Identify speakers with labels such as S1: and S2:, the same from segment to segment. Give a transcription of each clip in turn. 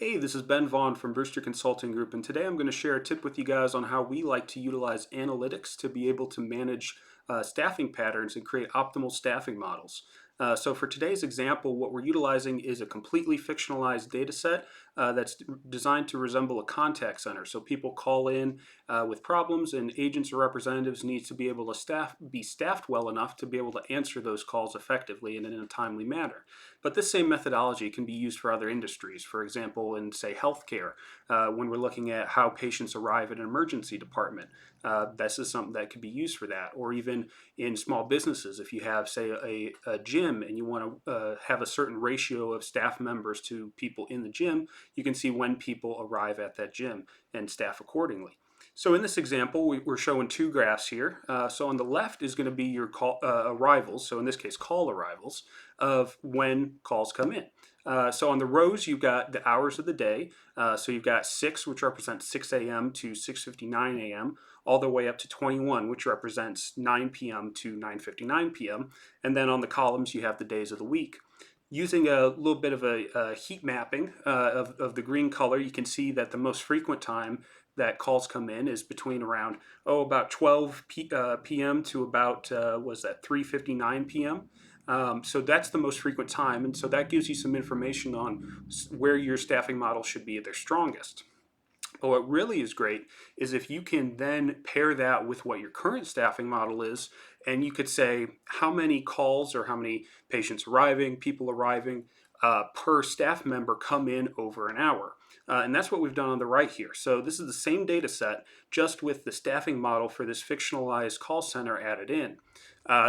S1: Hey, this is Ben Vaughn from Brewster Consulting Group, and today I'm going to share a tip with you guys on how we like to utilize analytics to be able to manage staffing patterns and create optimal staffing models. So for today's example, what we're utilizing is a completely fictionalized data set that's designed to resemble a contact center. So people call in with problems, and agents or representatives need to be able to be staffed well enough to be able to answer those calls effectively and in a timely manner. But this same methodology can be used for other industries. For example, in say healthcare, when we're looking at how patients arrive at an emergency department, this is something that could be used for that. Or even in small businesses, if you have say a gym and you want to have a certain ratio of staff members to people in the gym, you can see when people arrive at that gym and staff accordingly. So in this example, we're showing two graphs here. So on the left is going to be your call arrivals, so in this case call arrivals, of when calls come in. So on the rows, you've got the hours of the day. So you've got 6, which represents 6 a.m. to 6:59 a.m., all the way up to 21, which represents 9 p.m. to 9:59 p.m. And then on the columns, you have the days of the week. Using a little bit of a heat mapping of the green color, you can see that the most frequent time that calls come in is between around about 12 p.m. to about was that 3:59 p.m. So that's the most frequent time, and so that gives you some information on where your staffing model should be at their strongest. But what really is great is if you can then pair that with what your current staffing model is, and you could say how many calls or how many patients arriving, people arriving per staff member come in over an hour. And that's what we've done on the right here. So this is the same data set, just with the staffing model for this fictionalized call center added in.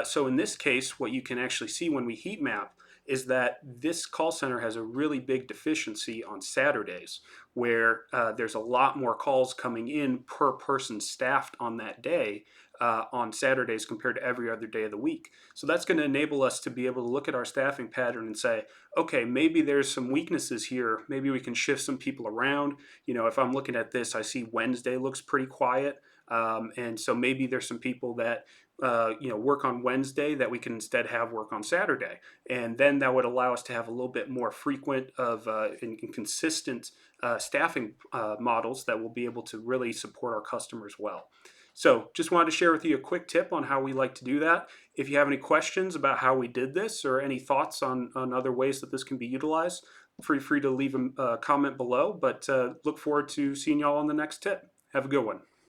S1: So in this case, what you can actually see when we heat map is that this call center has a really big deficiency on Saturdays, where there's a lot more calls coming in per person staffed on that day on Saturdays compared to every other day of the week. So that's going to enable us to be able to look at our staffing pattern and say, okay, maybe there's some weaknesses here. Maybe we can shift some people around. You know, if I'm looking at this, I see Wednesday looks pretty quiet. And so maybe there's some people that work on Wednesday that we can instead have work on Saturday, and then that would allow us to have a little bit more frequent of and consistent staffing models that will be able to really support our customers well. So just wanted to share with you a quick tip on how we like to do that. If you have any questions about how we did this or any thoughts on other ways that this can be utilized, feel free to leave a comment below, but look forward to seeing y'all on the next tip. Have a good one.